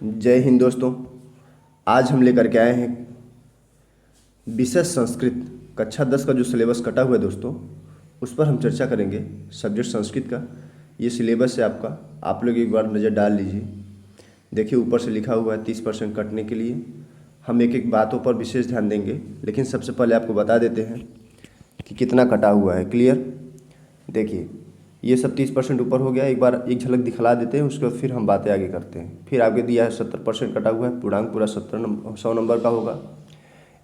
जय हिंद दोस्तों। आज हम लेकर के आए हैं विषय संस्कृत कक्षा 10 का जो सिलेबस कटा हुआ है दोस्तों, उस पर हम चर्चा करेंगे। सब्जेक्ट संस्कृत का ये सिलेबस है आपका, आप लोग एक बार नज़र डाल लीजिए। देखिए ऊपर से लिखा हुआ है 30% कटने के लिए। हम एक एक बातों पर विशेष ध्यान देंगे, लेकिन सबसे पहले आपको बता देते हैं कि कितना कटा हुआ है। क्लियर? देखिए ये सब 30% ऊपर हो गया। एक बार एक झलक दिखला देते हैं, उसके बाद फिर हम बातें आगे करते हैं। फिर आगे दिया है 70% कटा हुआ है, पूर्णांक पूरा 100 नंबर का होगा।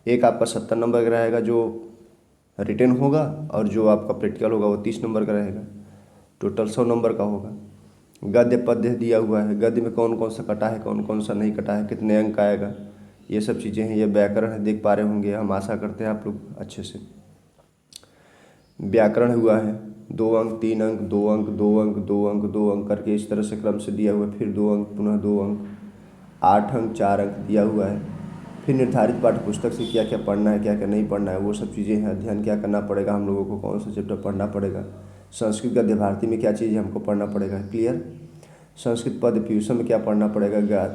एक आपका 70 नंबर का रहेगा जो रिटन होगा, और जो आपका प्रैक्टिकल होगा वो 30 नंबर का रहेगा। टोटल 100 नंबर का होगा। गद्य पद्य दिया हुआ है, गद्य में कौन कौन सा कटा है, कौन कौन सा नहीं कटा है, कितने अंक आएगा, ये सब चीज़ें हैं। ये व्याकरण है, देख पा रहे होंगे, हम आशा करते हैं आप लोग अच्छे से। व्याकरण हुआ है 2 अंक, 3 अंक, 2 अंक, 2 अंक, 2 अंक, 2 अंक करके इस तरह से क्रम से दिया हुआ है। फिर 2 अंक, पुनः 2 अंक, 8 अंक, 4 अंक दिया हुआ है। फिर निर्धारित पाठ्य पुस्तक से क्या क्या पढ़ना है, क्या क्या नहीं पढ़ना है, वो सब चीज़ें हैं। अध्ययन क्या करना पड़ेगा हम लोगों को, कौन सा चैप्टर पढ़ना पड़ेगा, संस्कृत गद्य भारती में क्या चीज़ हमको पढ़ना पड़ेगा। क्लियर? संस्कृत पद पीयूष में क्या पढ़ना पड़ेगा,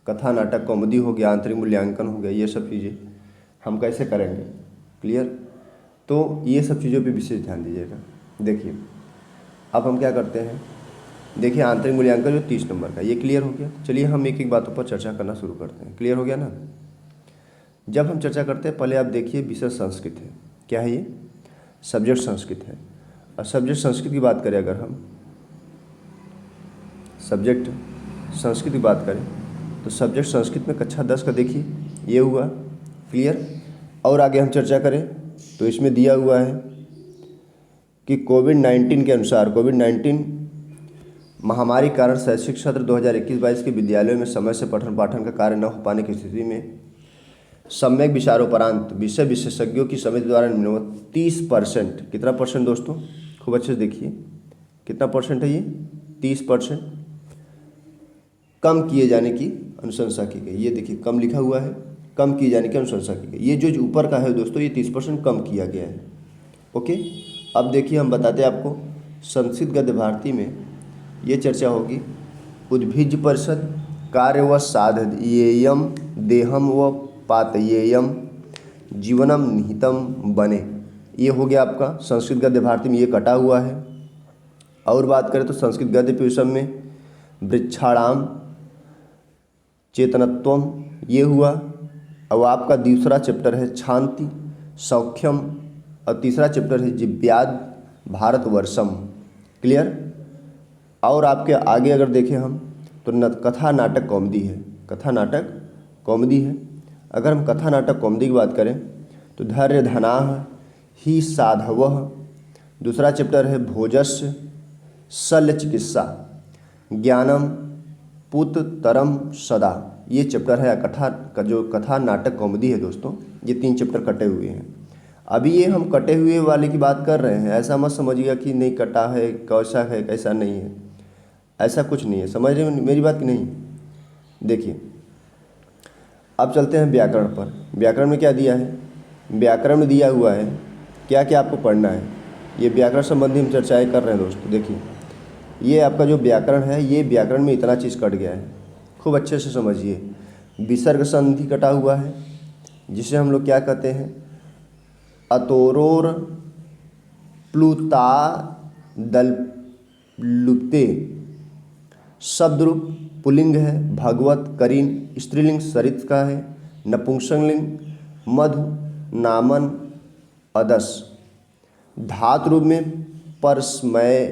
कथा नाटक कॉमेडी हो गया, आंतरिक मूल्यांकन हो गया, ये सब चीज़ें हम कैसे करेंगे। क्लियर? तो ये सब चीज़ों पे विशेष ध्यान दीजिएगा। देखिए अब हम क्या करते हैं, देखिए आंतरिक मूल्यांकन जो 30 नंबर का, ये क्लियर हो गया। चलिए हम एक एक बातों पर चर्चा करना शुरू करते हैं। क्लियर हो गया ना? जब हम चर्चा करते हैं, पहले आप देखिए विषय संस्कृत है। क्या है ये? सब्जेक्ट संस्कृत है। और सब्जेक्ट संस्कृत की बात करें, अगर हम सब्जेक्ट संस्कृत की बात करें तो सब्जेक्ट संस्कृत में कक्षा 10 का देखिए ये हुआ। क्लियर? और आगे हम चर्चा करें तो इसमें दिया हुआ है कि कोविड-19 के अनुसार, कोविड-19 महामारी के कारण शैक्षिक सत्र 2021-22 के विद्यालयों में समय से पठन पाठन का कार्य न हो पाने की स्थिति में सम्यक विचारोपरांत विषय विशेषज्ञों की समिति द्वारा निम्नवत 30%, कितना परसेंट दोस्तों, खूब अच्छे से देखिए कितना परसेंट है ये, 30% कम किए जाने की अनुशंसा की गई। ये देखिए कम लिखा हुआ है, कम किए जाने की अनुशंसा की गई। ये जो ऊपर का है दोस्तों, ये 30% कम किया गया है। ओके, अब देखिए हम बताते हैं आपको संस्कृत गद्य भारती में ये चर्चा होगी। उद्भिज परिषद कार्य व साधयेयम देहम व पातयेयम जीवनम निहितम बने, ये हो गया आपका संस्कृत गद्य भारती में, ये कटा हुआ है। और बात करें तो संस्कृत गद्य पीयूषम में वृक्षाणाम चेतनत्वम, ये हुआ। अब आपका दूसरा चैप्टर है शांति सौख्यम, और तीसरा चैप्टर है जिव्याद भारतवर्षम। क्लियर? और आपके आगे अगर देखें हम तो कथा नाटक कॉमेडी है, कथा नाटक कॉमेडी है। अगर हम कथा नाटक कॉमेडी की बात करें तो धैर्य धनाः ही साधवः, दूसरा चैप्टर है भोजस्य शल्य चिकित्सा ज्ञानम पुत्रतरम सदा, ये चैप्टर है कथा का, जो कथा नाटक कॉमेडी है दोस्तों। ये 3 चैप्टर कटे हुए हैं। अभी ये हम कटे हुए वाले की बात कर रहे हैं, ऐसा मत समझिएगा कि नहीं कटा है, कैसा है कैसा नहीं है, ऐसा कुछ नहीं है। समझ रहे हैं मेरी बात कि नहीं? देखिए अब चलते हैं व्याकरण पर। व्याकरण में क्या दिया है? व्याकरण में दिया हुआ है क्या क्या आपको पढ़ना है। ये व्याकरण संबंधी हम चर्चाएँ कर रहे हैं दोस्तों। देखिए ये आपका जो व्याकरण है, ये व्याकरण में इतना चीज़ कट गया है, खूब अच्छे से समझिए। विसर्ग संधि कटा हुआ है, जिसे हम लोग क्या कहते हैं, अतोरोर प्लुता दलुप्ते, शब्द रूप पुल्लिंग है, भगवत करीन स्त्रीलिंग सरित का है, नपुंसकलिंग मधु नामन अदस, धातु रूप में परस्मय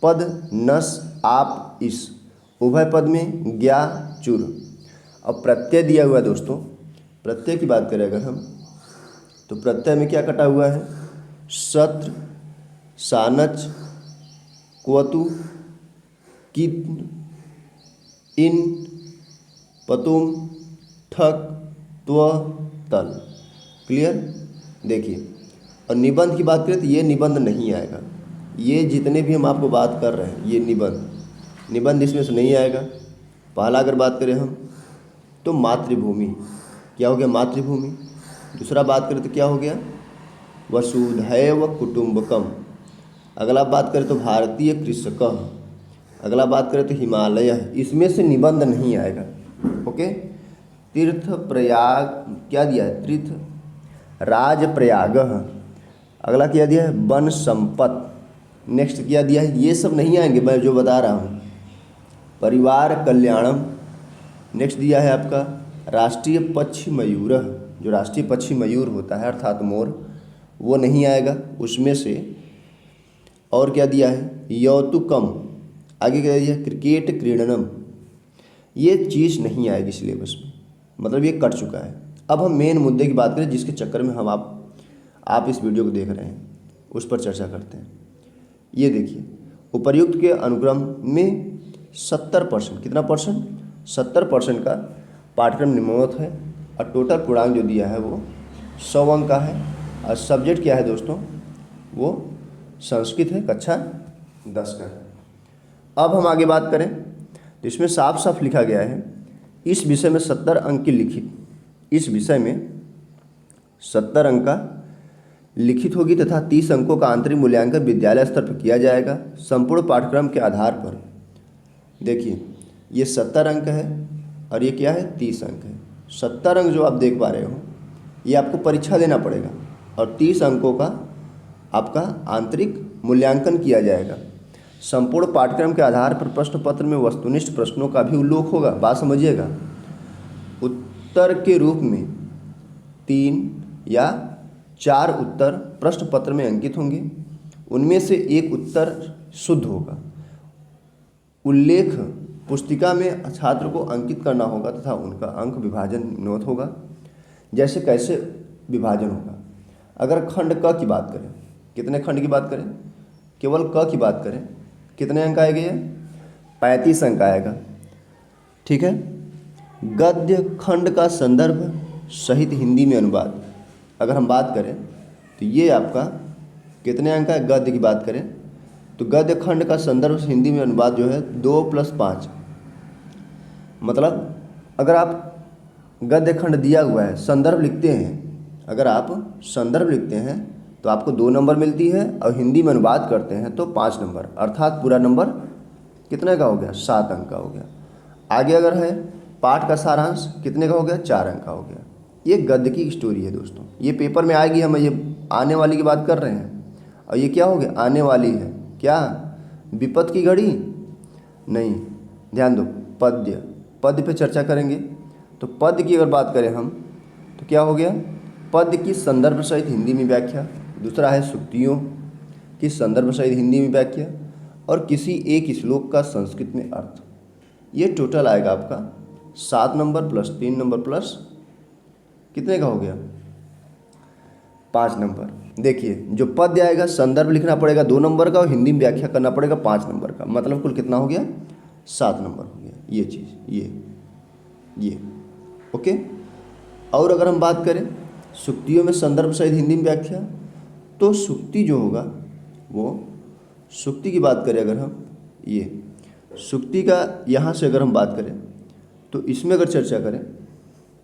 पद नस आप इस, उभय पद में ज्ञा चुर। अब प्रत्यय दिया हुआ है दोस्तों। प्रत्यय की बात करें अगर हम तो प्रत्यय में क्या कटा हुआ है, सत्र सानच क्वतु किन इन पतुम ठक त्व तल। क्लियर? देखिए और निबंध की बात करें तो ये निबंध नहीं आएगा। ये जितने भी हम आपको बात कर रहे हैं ये निबंध इसमें से नहीं आएगा। पहला अगर बात करें हम तो मातृभूमि, क्या हो गया, मातृभूमि। दूसरा बात करें तो क्या हो गया, वसुधैव कुटुंबकम। अगला बात करें तो भारतीय कृषक। अगला बात करें तो हिमालय, इसमें से निबंध नहीं आएगा। ओके। तीर्थ प्रयाग क्या दिया है, तीर्थ राज प्रयाग। अगला क्या दिया है, वन संपत। नेक्स्ट क्या दिया है, ये सब नहीं आएंगे मैं जो बता रहा हूँ, परिवार कल्याणम। नेक्स्ट दिया है आपका राष्ट्रीय पक्षी मयूर, जो राष्ट्रीय पक्षी मयूर होता है अर्थात मोर, वो नहीं आएगा उसमें से। और क्या दिया है, यौतुकम। आगे क्या दिया है, क्रिकेट क्रीडनम। ये चीज़ नहीं आएगी सिलेबस में, मतलब ये कट चुका है। अब हम मेन मुद्दे की बात करें जिसके चक्कर में हम आप इस वीडियो को देख रहे हैं, उस पर चर्चा करते हैं। ये देखिए, उपर्युक्त के अनुक्रम में 70%, कितना परसेंट, 70% का पाठ्यक्रम निम्नवत है और टोटल पूर्णांक जो दिया है वो 100 अंक का है। और सब्जेक्ट क्या है दोस्तों, वो संस्कृत है, कक्षा 10 का है। अब हम आगे बात करें तो इसमें साफ साफ लिखा गया है, इस विषय में 70 अंक की लिखित, इस विषय में 70 अंक का लिखित होगी तथा 30 अंकों का आंतरिक मूल्यांकन विद्यालय स्तर पर किया जाएगा संपूर्ण पाठ्यक्रम के आधार पर। देखिए ये 70 अंक है और ये क्या है, 30 अंक है। 70 अंक जो आप देख पा रहे हो ये आपको परीक्षा देना पड़ेगा और 30 अंकों का आपका आंतरिक मूल्यांकन किया जाएगा। संपूर्ण पाठ्यक्रम के आधार पर प्रश्न पत्र में वस्तुनिष्ठ प्रश्नों का भी उल्लेख होगा, बात समझिएगा। उत्तर के रूप में 3 या 4 उत्तर प्रश्न पत्र में अंकित होंगे, उनमें से एक उत्तर शुद्ध होगा। उल्लेख पुस्तिका में छात्र को अंकित करना होगा तथा उनका अंक विभाजन निम्नवत होगा। जैसे कैसे विभाजन होगा, अगर खंड क की बात करें, कितने खंड की बात करें, केवल क की बात करें, कितने अंक आएंगे, 35 अंक आएगा। ठीक है। गद्य खंड का संदर्भ सहित हिंदी में अनुवाद अगर हम बात करें तो ये आपका कितने अंक है, गद्य की बात करें तो गद्य खंड का संदर्भ से हिंदी में अनुवाद जो है 2 + 5। मतलब अगर आप गद्य खंड दिया हुआ है, संदर्भ लिखते हैं, अगर आप संदर्भ लिखते हैं तो आपको 2 नंबर मिलती है और हिंदी में अनुवाद करते हैं तो 5 नंबर, अर्थात पूरा नंबर कितने का हो गया, 7 अंक का हो गया। आगे अगर है पाठ का सारांश कितने का हो गया, 4 अंक का हो गया। ये गद्य की स्टोरी है दोस्तों, ये पेपर में आएगी, हम ये आने वाली की बात कर रहे हैं। और ये क्या हो गया, आने वाली है, क्या विपत्ति की घड़ी नहीं, ध्यान दो। पद्य, पद्य पे चर्चा करेंगे। तो पद्य की अगर बात करें हम तो क्या हो गया, पद्य की संदर्भ सहित हिंदी में व्याख्या। दूसरा है सूक्तियों की संदर्भ सहित हिंदी में व्याख्या और किसी एक श्लोक का संस्कृत में अर्थ। ये टोटल आएगा आपका 7 नंबर प्लस 3 नंबर प्लस कितने का हो गया, 5 नंबर। देखिए जो पद्य आएगा संदर्भ लिखना पड़ेगा 2 नंबर का और हिंदी में व्याख्या करना पड़ेगा 5 नंबर का, मतलब कुल कितना हो गया, 7 नंबर हो गया। ये चीज़ ये ओके। और अगर हम बात करें सूक्तियों में संदर्भ सहित हिंदी में व्याख्या, तो सूक्ति जो होगा वो, सूक्ति की बात करें अगर हम, ये सूक्ति का यहाँ से अगर हम बात करें तो इसमें अगर चर्चा करें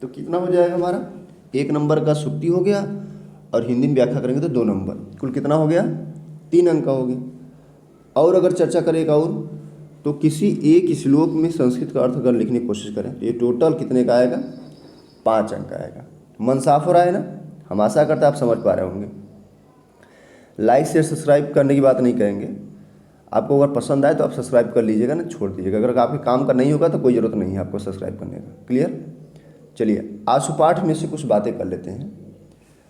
तो कितना हो जाएगा हमारा, 1 नंबर का सूक्ति हो गया और हिंदी में व्याख्या करेंगे तो 2 नंबर, कुल कितना हो गया, 3 अंक का हो गया। और अगर चर्चा करें और तो किसी एक श्लोक में संस्कृत का अर्थ अगर लिखने की कोशिश करें तो ये टोटल कितने का आएगा, 5 अंक का आएगा। मन साफ हो रहा है ना, हम आशा करते हैं आप समझ पा रहे होंगे। लाइक शेयर सब्सक्राइब करने की बात नहीं करेंगे, आपको अगर पसंद आए तो आप सब्सक्राइब कर लीजिएगा ना, छोड़ दीजिएगा। अगर आपके काम का नहीं होगा तो कोई ज़रूरत नहीं है आपको सब्सक्राइब करने का। क्लियर। चलिए आशुपाठ में से कुछ बातें कर लेते हैं।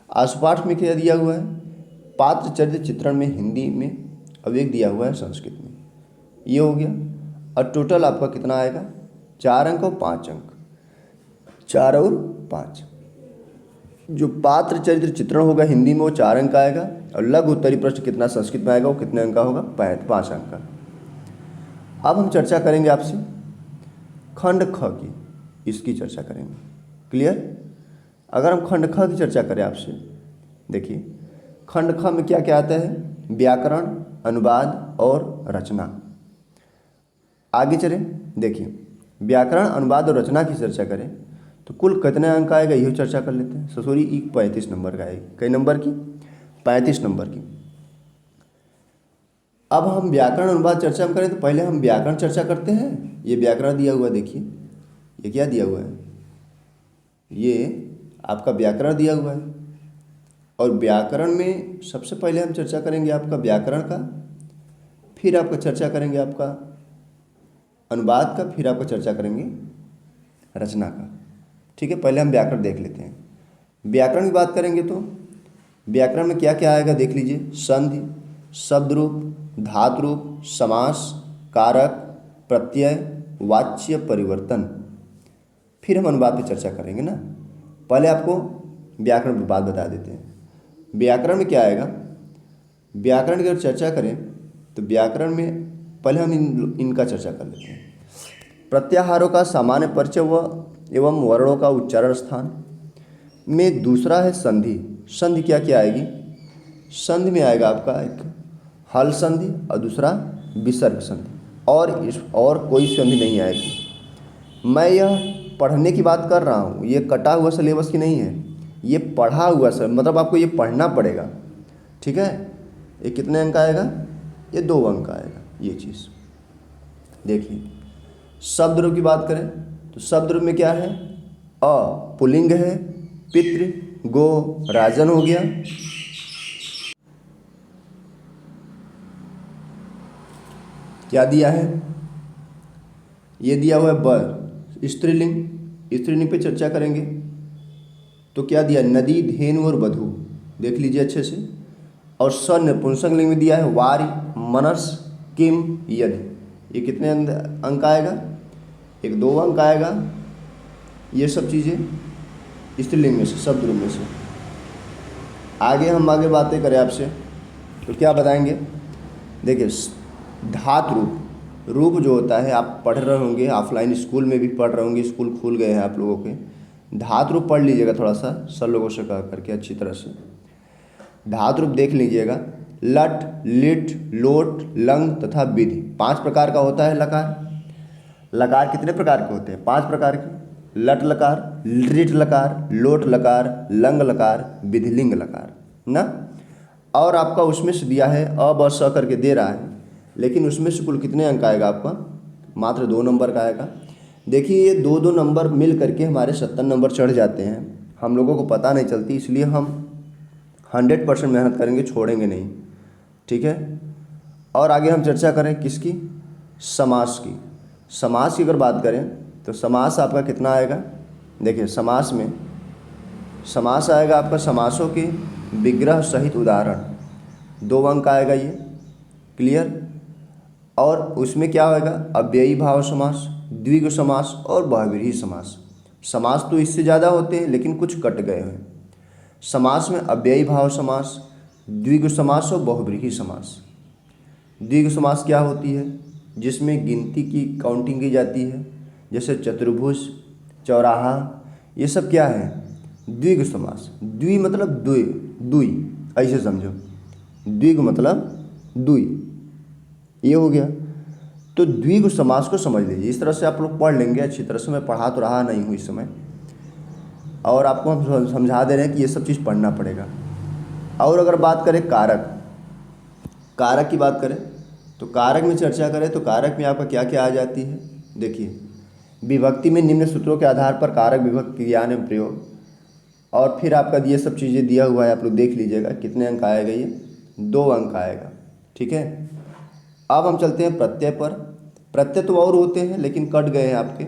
आशुपाठ में क्या दिया हुआ है, पात्र चरित्र चित्रण में हिंदी में अवेक दिया हुआ है संस्कृत में, ये हो गया। और टोटल आपका कितना आएगा, 4 अंक और 5 अंक, 4 और 5। जो पात्र चरित्र चित्रण होगा हिंदी में वो 4 अंक का आएगा और लघु उत्तरी प्रश्न कितना संस्कृत में आएगा, वो कितने अंक का होगा, 5 अंक का। अब हम चर्चा करेंगे आपसे खंड ख की, इसकी चर्चा करेंगे। क्लियर। अगर हम खंड ख की चर्चा करें आपसे, देखिए खंड ख में क्या क्या आता है, व्याकरण, अनुवाद और रचना। आगे चलें, देखिए व्याकरण, अनुवाद और रचना की चर्चा करें तो कुल कितने अंक आएगा, यही चर्चा कर लेते हैं। ससुरी 35 नंबर का आएगी, कई नंबर की, 35 नंबर की। अब हम व्याकरण अनुवाद चर्चा करें तो पहले हम व्याकरण चर्चा करते हैं। ये व्याकरण दिया हुआ देखिए, ये क्या दिया हुआ है, ये आपका व्याकरण दिया हुआ है। और व्याकरण में सबसे पहले हम चर्चा करेंगे आपका व्याकरण का, फिर आपका चर्चा करेंगे आपका अनुवाद का, फिर आपका चर्चा करेंगे रचना का। ठीक है, पहले हम व्याकरण देख लेते हैं। व्याकरण की बात करेंगे तो व्याकरण में क्या क्या आएगा देख लीजिए। संधि, शब्द रूप, धातु रूप, समास, कारक, प्रत्यय, वाच्य परिवर्तन। फिर हम अनुवाद पे चर्चा करेंगे ना। पहले आपको व्याकरण की बात बता देते हैं। व्याकरण में क्या आएगा, व्याकरण की अगर चर्चा करें तो व्याकरण में पहले हम इनका चर्चा कर लेते हैं। प्रत्याहारों का सामान्य परिचय व एवं वर्णों का उच्चारण स्थान में दूसरा है संधि। संधि क्या क्या आएगी, संधि में आएगा आपका एक हल संधि और दूसरा विसर्ग संधि, और कोई संधि नहीं आएगी। मैं यह पढ़ने की बात कर रहा हूँ, ये कटा हुआ सिलेबस की नहीं है, ये पढ़ा हुआ सर, मतलब आपको ये पढ़ना पड़ेगा। ठीक है, ये कितने अंक आएगा, ये 2 अंक आएगा ये चीज़। देखिए शब्द रूप की बात करें तो शब्द रूप में क्या है, अ पुल्लिंग है, पितृ, गो राजन हो गया, क्या दिया है, ये दिया हुआ है ब स्त्रीलिंग। स्त्रीलिंग पे चर्चा करेंगे तो क्या दिया, नदी, धेनु और वधु, देख लीजिए अच्छे से। और स नपुंसक लिंग में दिया है वारि, मनस, किम, यदि। ये कितने अंक आएगा, एक 2 अंक आएगा। ये सब चीज़ें स्त्रीलिंग में से, शब्द रूप में से। आगे बातें करें आपसे तो क्या बताएंगे, देखिए धातु रूप, रूप जो होता है आप पढ़ रहे होंगे, ऑफलाइन स्कूल में भी पढ़ रहे होंगे, स्कूल खुल गए हैं आप लोगों के। धातु रूप पढ़ लीजिएगा थोड़ा सा सर लोगों से कह करके अच्छी तरह से। धातु रूप देख लीजिएगा, लट, लिट, लोट, लंग तथा विधि। 5 प्रकार का होता है लकार। लकार कितने प्रकार के होते हैं, 5 प्रकार के। लट लकार, लिट लकार, लोट लकार, लंग लकार, विधिलिंग लकार ना। और आपका उसमें से दिया है अ ब स करके दे रहा है, लेकिन उसमें से कुल कितने अंक आएगा आपका, मात्र 2 नंबर का आएगा। देखिए ये 2-2 नंबर मिल करके हमारे 70 नंबर चढ़ जाते हैं, हम लोगों को पता नहीं चलती, इसलिए हम 100% मेहनत करेंगे, छोड़ेंगे नहीं। ठीक है, और आगे हम चर्चा करें किसकी, समास की। समास की अगर बात करें तो समास आपका कितना आएगा, देखिए समास में समास आएगा आपका समासों के विग्रह सहित उदाहरण, 2 अंक आएगा ये, क्लियर। और उसमें क्या होगा, अव्ययी भाव समास, द्विगु समास और बहुव्रीहि समास। समास तो इससे ज़्यादा होते हैं लेकिन कुछ कट गए हैं। समास में अव्ययी भाव समास, द्विगु समास और बहुव्रीहि समास। द्विगु समास क्या होती है, जिसमें गिनती की काउंटिंग की जाती है, जैसे चतुर्भुज, चौराहा, ये सब क्या है, द्विगु समास। द्वि मतलब दुई, ऐसे समझो, द्विगु मतलब दुई, ये हो गया। तो द्विगु समास को समझ लीजिए, इस तरह से आप लोग पढ़ लेंगे अच्छी तरह से। मैं पढ़ा तो रहा नहीं हूँ इस समय, और आपको हम समझा दे रहे हैं कि ये सब चीज़ पढ़ना पड़ेगा। और अगर बात करें कारक, कारक की बात करें तो कारक में चर्चा करें तो कारक में आपका क्या क्या आ जाती है, देखिए विभक्ति में निम्न सूत्रों के आधार पर कारक विभक्ति क्रिया में प्रयोग, और फिर आपका ये सब चीज़ें दिया हुआ है, आप लोग देख लीजिएगा कितने अंक आएगा, ये 2 अंक आएगा। ठीक है, अब हम चलते हैं प्रत्यय पर। प्रत्यय तो और होते हैं लेकिन कट गए हैं आपके।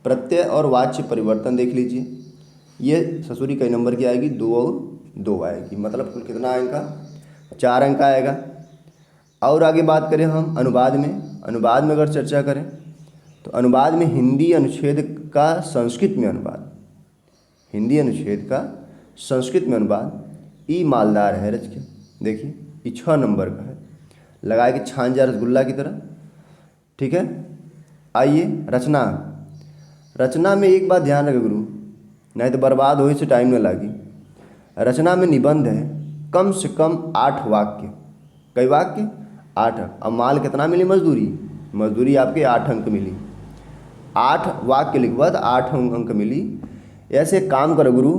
प्रत्यय और वाच्य परिवर्तन देख लीजिए, ये ससुरी कई नंबर की आएगी, 2 और 2 आएगी, मतलब कुल कितना आएगा, 4 अंक आएगा। और आगे बात करें हम अनुवाद में, अनुवाद में अगर चर्चा करें तो अनुवाद में हिंदी अनुच्छेद का संस्कृत में अनुवाद, हिंदी अनुच्छेद का संस्कृत में अनुवाद, ई मालदार है रच के, देखिए ये 6 नंबर का है, लगाए कि छान जा रसगुल्ला की तरह। ठीक है, आइए रचना। रचना में एक बात ध्यान रखे गुरु, नहीं तो बर्बाद हो से टाइम न लगी। रचना में निबंध है कम से कम 8 वाक्य, कई वाक्य, 8। अब माल कितना मिली, मजदूरी आपके 8 अंक मिली, 8 वाक्य लिखवा तो 8 अंक मिली। ऐसे काम करो गुरु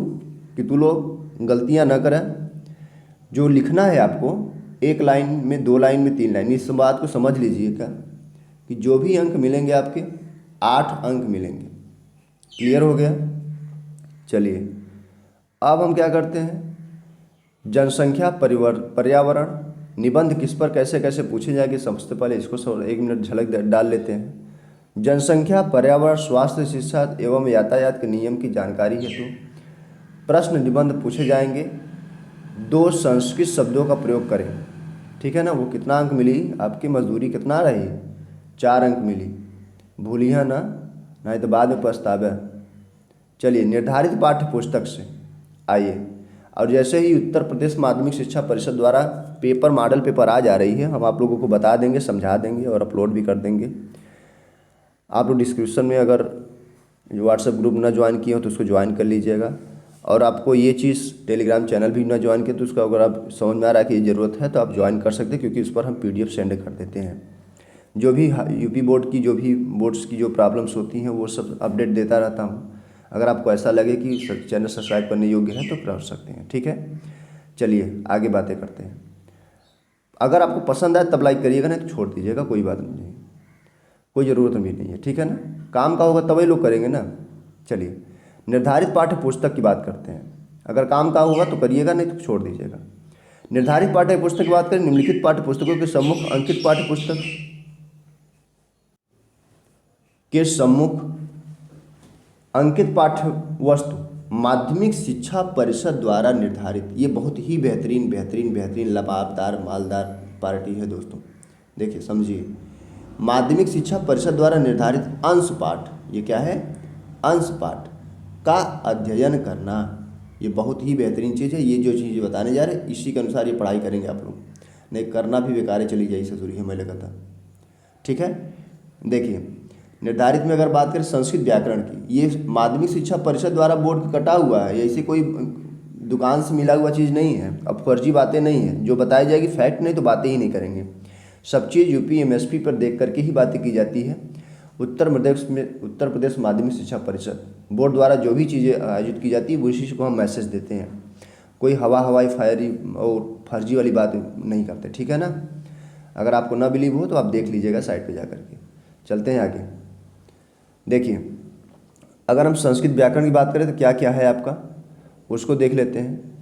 कि तू लोग गलतियां न करें, जो लिखना है आपको 1 लाइन में, 2 लाइन में, 3 लाइन, इस बात को समझ लीजिएगा कि जो भी अंक मिलेंगे आपके 8 अंक मिलेंगे। क्लियर हो गया। चलिए अब हम क्या करते हैं, जनसंख्या पर्यावरण निबंध किस पर कैसे कैसे पूछे जाएंगे, सबसे पहले इसको 1 मिनट झलक डाल लेते हैं। जनसंख्या पर्यावरण स्वास्थ्य शिक्षा एवं यातायात के नियम की जानकारी हेतु प्रश्न निबंध पूछे जाएंगे। 2 संस्कृत शब्दों का प्रयोग करें। ठीक है ना। वो कितना अंक मिली आपकी मजदूरी, कितना रही, 4 अंक मिली, भूलिया ना, नहीं तो बाद में पछतावे। चलिए निर्धारित पाठ्य पुस्तक से आइए, और जैसे ही उत्तर प्रदेश माध्यमिक शिक्षा परिषद द्वारा पेपर मॉडल पेपर आ जा रही है, हम आप लोगों को बता देंगे, समझा देंगे और अपलोड भी कर देंगे। आप लोग डिस्क्रिप्शन में अगर व्हाट्सएप ग्रुप ना ज्वाइन किए हो तो उसको ज्वाइन कर लीजिएगा, और आपको ये चीज़ टेलीग्राम चैनल भी ना ज्वाइन किए तो उसका अगर आप समझ में आ रहा है कि ये ज़रूरत है तो आप ज्वाइन कर सकते हैं, क्योंकि उस पर हम PDF सेंड कर देते हैं। जो भी यूपी बोर्ड की, जो भी बोर्ड्स की जो प्रॉब्लम्स होती हैं वो सब अपडेट देता रहता हूँ। अगर आपको ऐसा लगे कि चैनल सब्सक्राइब करने योग्य है तो कर सकते हैं। ठीक है, चलिए आगे बातें करते हैं। अगर आपको पसंद आए तब लाइक करिएगा, नहीं तो छोड़ दीजिएगा, कोई बात नहीं, कोई ज़रूरत भी नहीं है। ठीक है ना, काम का होगा तभी लोग करेंगे ना। चलिए निर्धारित पाठ्य पुस्तक की बात करते हैं। अगर काम का होगा तो करिएगा, नहीं तो छोड़ दीजिएगा। निर्धारित पाठ्य पुस्तक की बात करें, निम्नलिखित पाठ्य पुस्तकों के सम्मुख अंकित पाठ्य पुस्तक के सम्मुख अंकित पाठ्य वस्तु माध्यमिक शिक्षा परिषद द्वारा निर्धारित, ये बहुत ही बेहतरीन बेहतरीन बेहतरीन लबाबदार मालदार पार्टी है दोस्तों। देखिए समझिए, माध्यमिक शिक्षा परिषद द्वारा निर्धारित अंश पाठ, ये क्या है, अंश पाठ का अध्ययन करना, ये बहुत ही बेहतरीन चीज़ है। ये जो चीज़ बताने जा रहे हैं इसी के अनुसार ये पढ़ाई करेंगे आप लोग, नहीं करना भी बेकार चली जाए ससुरी हमें लगा था। ठीक है, देखिए निर्धारित में अगर बात करें संस्कृत व्याकरण की, ये माध्यमिक शिक्षा परिषद द्वारा बोर्ड कटा हुआ है, ऐसी कोई दुकान से मिला हुआ चीज़ नहीं है। अब फर्जी बातें नहीं है, जो बताई जाएगी फैक्ट, नहीं तो बातें ही नहीं करेंगे। सब चीज़ यूपी MSP पर देख करके ही बातें की जाती है। उत्तर प्रदेश माध्यमिक शिक्षा परिषद बोर्ड द्वारा जो भी चीज़ें आयोजित की जाती है वो इसी को हम मैसेज देते हैं। कोई हवाई फायरी और फर्जी वाली बात नहीं करते। ठीक है ना, अगर आपको ना बिलीव हो तो आप देख लीजिएगा साइट पे जा करके। चलते हैं आगे। देखिए अगर हम संस्कृत व्याकरण की बात करें तो क्या क्या है आपका, उसको देख लेते हैं।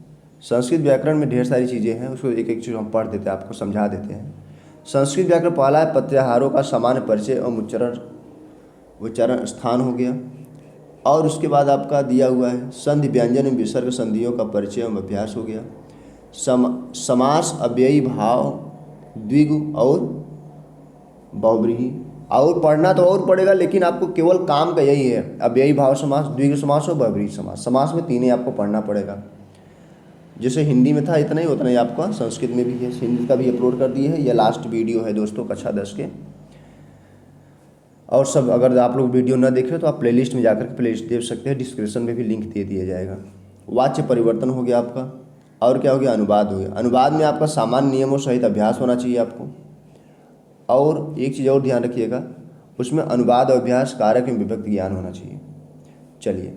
संस्कृत व्याकरण में ढेर सारी चीज़ें हैं, उसको एक एक चीज़ हम पढ़ देते हैं, आपको समझा देते हैं। संस्कृत व्याकरण पहला है प्रत्याहारों का सामान्य परिचय एवं उच्चारण स्थान हो गया। और उसके बाद आपका दिया हुआ है संधि व्यंजन एवं विसर्ग संधियों का परिचय एवं अभ्यास हो गया। समास अव्ययी भाव द्विगु और बहुब्रीहि, और पढ़ना तो और पड़ेगा, लेकिन आपको केवल काम का यही है, अव्ययी भाव समास, द्विगु समास और बहुब्रीहि समास। समास में 3 आपको पढ़ना पड़ेगा। जैसे हिंदी में था इतना ही, उतना ही आपका संस्कृत में भी है। हिंदी का भी अपलोड कर दिए है, यह लास्ट वीडियो है दोस्तों कक्षा 10 के। और सब अगर आप लोग वीडियो न देख रहे तो आप प्लेलिस्ट में जाकर के प्लेलिस्ट देख सकते हैं, डिस्क्रिप्शन में भी लिंक दे दिया जाएगा। वाच्य परिवर्तन हो गया आपका, और क्या हो गया, अनुवाद हो गया। अनुवाद में आपका सामान्य नियमों सहित अभ्यास होना चाहिए आपको। और एक चीज़ और ध्यान रखिएगा, उसमें अनुवाद और अभ्यास कारक एवं विभक्ति ज्ञान होना चाहिए। चलिए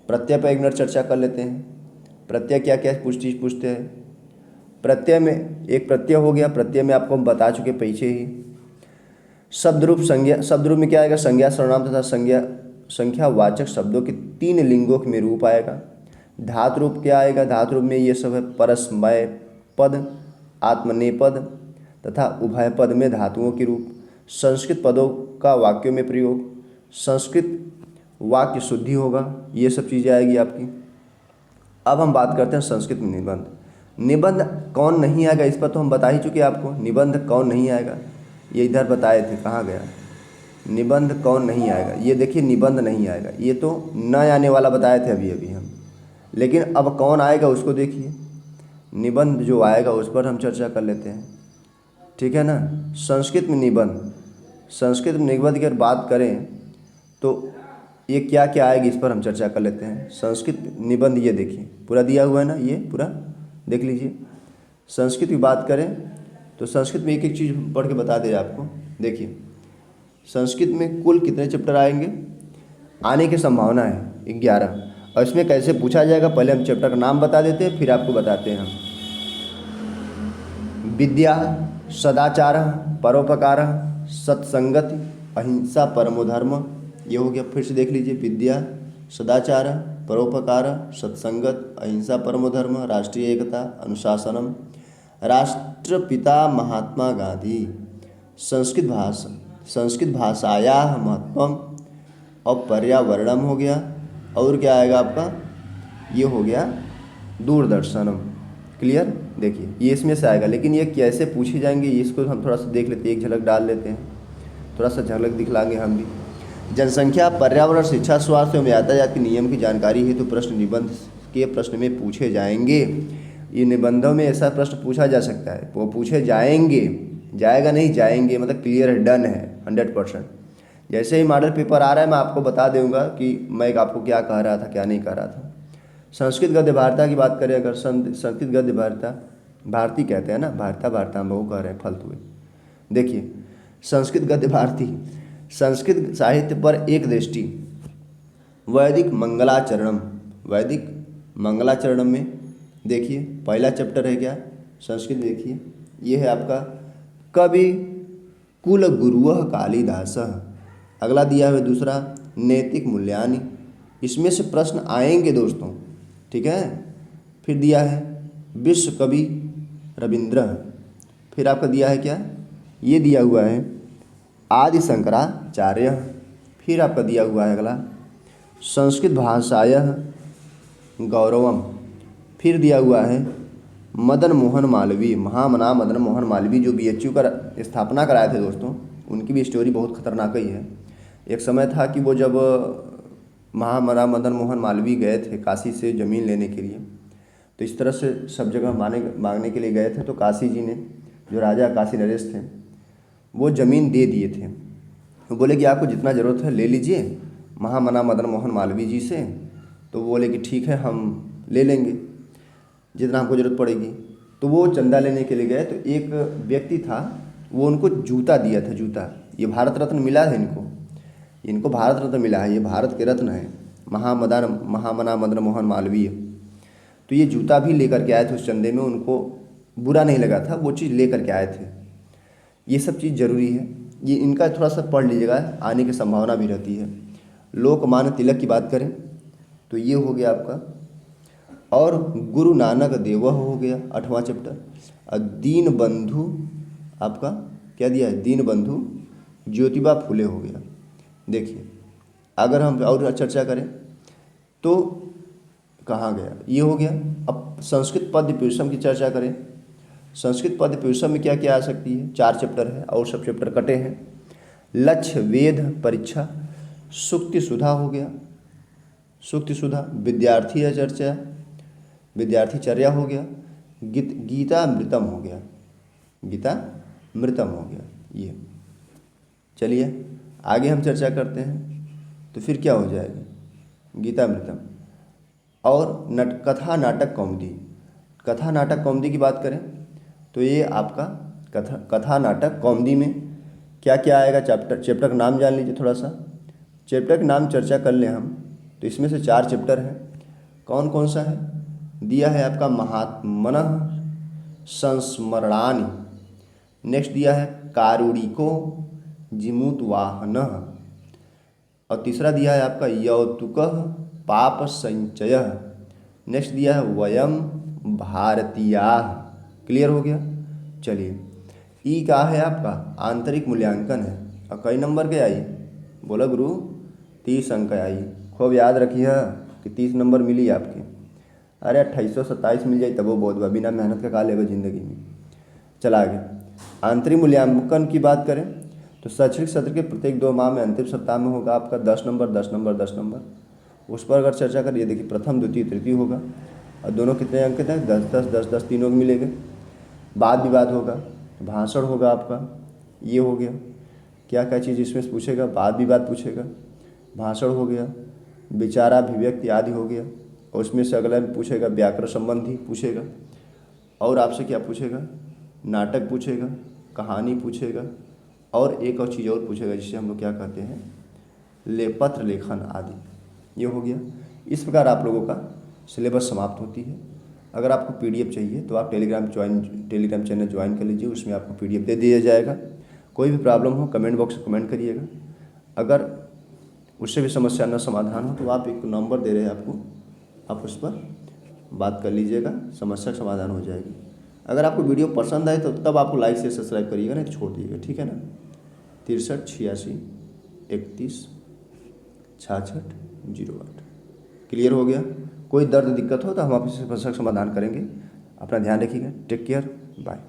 प्रत्यय पर 1 मिनट चर्चा कर लेते हैं। प्रत्यय क्या क्या चीज़ पूछते हैं। प्रत्यय में एक प्रत्यय हो गया, प्रत्यय में आपको हम बता चुके पीछे ही। शब्द रूप संज्ञा, शब्द रूप में क्या आएगा, संज्ञा सर्वनाम तथा संख्या वाचक शब्दों के 3 लिंगों में रूप आएगा। धातु रूप क्या आएगा, धातु रूप में ये सब है परस्मय पद, आत्मनेपद तथा उभय पद में धातुओं के रूप। संस्कृत पदों का वाक्यों में प्रयोग, संस्कृत वाक्य शुद्धि होगा, ये सब चीज़ें आएगी आपकी। अब हम बात करते हैं संस्कृत में निबंध। निबंध कौन नहीं आएगा, इस पर तो हम बता ही चुके आपको। निबंध कौन नहीं आएगा, ये इधर बताए थे, कहाँ गया, निबंध कौन नहीं आएगा। ये देखिए निबंध नहीं आएगा, ये तो न आने वाला बताए थे अभी अभी हम, लेकिन अब कौन आएगा उसको देखिए। निबंध जो आएगा उस पर हम चर्चा कर लेते हैं। ठीक है ना, संस्कृत में निबंध, संस्कृत में निबंध की अगर बात करें तो ये क्या क्या आएगी इस पर हम चर्चा कर लेते हैं। संस्कृत निबंध ये देखिए पूरा दिया हुआ है ना, ये पूरा देख लीजिए। संस्कृत की बात करें तो संस्कृत में एक एक चीज़ पढ़ के बता दे आपको। देखिए संस्कृत में कुल कितने चैप्टर आएंगे, आने की संभावना है 11। और इसमें कैसे पूछा जाएगा, पहले हम चैप्टर का नाम बता देते हैं फिर आपको बताते हैं हम। विद्या, सदाचार, परोपकार, सत्संगति, अहिंसा, परमो धर्म, ये हो गया। फिर से देख लीजिए, विद्या, सदाचार, परोपकार, सत्संगत, अहिंसा परमो धर्म, राष्ट्रीय एकता, अनुशासनम, राष्ट्रपिता महात्मा गांधी, संस्कृत भाषायाः महत्वम, और पर्यावरणम हो गया, और क्या आएगा आपका, ये हो गया दूरदर्शनम। क्लियर। देखिए ये इसमें से आएगा, लेकिन ये कैसे पूछे जाएंगे ये इसको हम थोड़ा सा देख लेते हैं, एक झलक डाल लेते हैं, थोड़ा सा झलक दिखलाएंगे हम भी। जनसंख्या, पर्यावरण, शिक्षा, स्वास्थ्य एवं यातायात के नियम की जानकारी हेतु तो प्रश्न निबंध के प्रश्न में पूछे जाएंगे। ये निबंधों में ऐसा प्रश्न पूछा जा सकता है, वो पूछे जाएंगे, जाएगा नहीं, जाएंगे मतलब क्लियर है, डन है 100%। जैसे ही मॉडल पेपर आ रहा है मैं आपको बता दूंगा कि मैं आपको क्या कह रहा था क्या नहीं कह रहा था। संस्कृत गद्य भारता की बात करें अगर, संस्कृत गद्य भारता, भारती कहते हैं ना, भारता हम बहु कह रहे हैं फालतू में। देखिए संस्कृत गद्य भारती, संस्कृत साहित्य पर एक दृष्टि, वैदिक मंगलाचरणम में देखिए पहला चैप्टर है क्या, संस्कृत। देखिए ये है आपका कवि कुल गुरुः कालिदासः। अगला दिया है दूसरा नैतिक मूल्यानि, इसमें से प्रश्न आएंगे दोस्तों, ठीक है। फिर दिया है विश्व कवि रविंद्र। फिर आपका दिया है क्या, ये दिया हुआ है आदि शंकराचार्य। फिर आपका दिया हुआ है अगला संस्कृत भाषायः गौरवम। फिर दिया हुआ है मदन मोहन मालवीय, महामना मदन मोहन मालवीय जो BHU का स्थापना कराए थे दोस्तों, उनकी भी स्टोरी बहुत खतरनाक ही है। एक समय था कि वो जब महामना मदन मोहन मालवीय गए थे काशी से ज़मीन लेने के लिए, तो इस तरह से सब जगह मांगने के लिए गए थे, तो काशी जी ने, जो राजा काशी नरेश थे, वो ज़मीन दे दिए थे। वो बोले कि आपको जितना ज़रूरत है ले लीजिए महामना मदन मोहन मालवीय जी से। तो वो बोले कि ठीक है हम ले लेंगे जितना हमको ज़रूरत पड़ेगी। तो वो चंदा लेने के लिए गए, तो एक व्यक्ति था वो उनको जूता दिया था, जूता। ये भारत रत्न मिला है इनको भारत रत्न मिला है, ये भारत के रत्न है महामना मदन मोहन मालवीय। तो ये जूता भी लेकर के आए थे उस चंदे में, उनको बुरा नहीं लगा था, वो चीज़ लेकर के आए थे। ये सब चीज़ ज़रूरी है, ये इनका थोड़ा सा पढ़ लीजिएगा, आने की संभावना भी रहती है। लोकमान्य तिलक की बात करें तो ये हो गया आपका, और गुरु नानक देव हो गया 8वां चैप्टर। और दीन बंधु आपका क्या दिया है, दीन बंधु ज्योतिबा फुले हो गया। देखिए अगर हम और चर्चा करें तो कहाँ गया, ये हो गया। अब संस्कृत पद्य पुरुषम की चर्चा करें, संस्कृत पद्य पुरुषम में क्या क्या आ सकती है, 4 चैप्टर है और सब चैप्टर कटे हैं। लक्ष्य वेद परीक्षा, सुक्ति सुधा हो गया, सुक्ति सुधा, विद्यार्थी चर्चा, विद्यार्थी चर्या हो गया, गीता मृतम हो गया, गीता मृतम हो गया। ये चलिए आगे हम चर्चा करते हैं, तो फिर क्या हो जाएगा, गीता मृतम। और कथा नाटक कौमुदी, कथा नाटक कौमुदी की बात करें तो ये आपका कथा नाटक कौमुदी में क्या क्या आएगा, चैप्टर का नाम जान लीजिए थोड़ा सा, चैप्टर का नाम चर्चा कर लें हम। तो इसमें से 4 चैप्टर हैं, कौन कौन सा है, दिया है आपका महात्मनः संस्मरणानि, नेक्स्ट दिया है कारुणिको जिमुतवाहनः, और तीसरा दिया है आपका यौतुकः पाप संचयः, नेक्स्ट दिया है वयम भारतीयाः। क्लियर हो गया। चलिए ई क्या है आपका, आंतरिक मूल्यांकन है, और कई नंबर के आई, बोला गुरु 30 अंक आई। खूब याद रखिए कि 30 नंबर मिली आपके, अरे 2827 मिल जाए तब वो बहुत, बिना मेहनत का लेगा ज़िंदगी में। चला आगे, आंतरिक मूल्यांकन की बात करें तो शैक्षणिक सत्र के प्रत्येक 2 माह में अंतिम सप्ताह में होगा आपका 10 नंबर 10 नंबर 10 नंबर, उस पर अगर चर्चा करिए, देखिए प्रथम द्वितीय तृतीय होगा, और दोनों कितने अंक हैं, 10 10 10 10 तीनों को मिलेंगे। वाद विवाद होगा, भाषण होगा आपका, ये हो गया। क्या क्या चीज़ इसमें पूछेगा, वाद विवाद पूछेगा, भाषण हो गया, विचाराभिव्यक्ति आदि हो गया, और उसमें से अगला पूछेगा व्याकरण संबंधी पूछेगा, और आपसे क्या पूछेगा, नाटक पूछेगा, कहानी पूछेगा, और एक और चीज़ और पूछेगा जिसे हम लोग क्या कहते हैं, पत्र लेखन आदि। ये हो गया। इस प्रकार आप लोगों का सिलेबस समाप्त होती है। अगर आपको PDF चाहिए तो आप टेलीग्राम चैनल ज्वाइन कर लीजिए, उसमें आपको PDF दे दिया जाएगा। कोई भी प्रॉब्लम हो कमेंट बॉक्स में कमेंट करिएगा। अगर उससे भी समस्या न समाधान हो तो आप एक नंबर दे रहे हैं आपको, आप उस पर बात कर लीजिएगा, समस्या समाधान हो जाएगी। अगर आपको वीडियो पसंद आए तो तब आपको लाइक से सब्सक्राइब करिएगा, नहीं तो छोड़ दीजिएगा, ठीक है ना। 63 86 31 66 08। क्लियर हो गया। कोई दर्द दिक्कत हो तो हम आपसे समस्या समाधान करेंगे। अपना ध्यान रखिएगा। Take care, bye.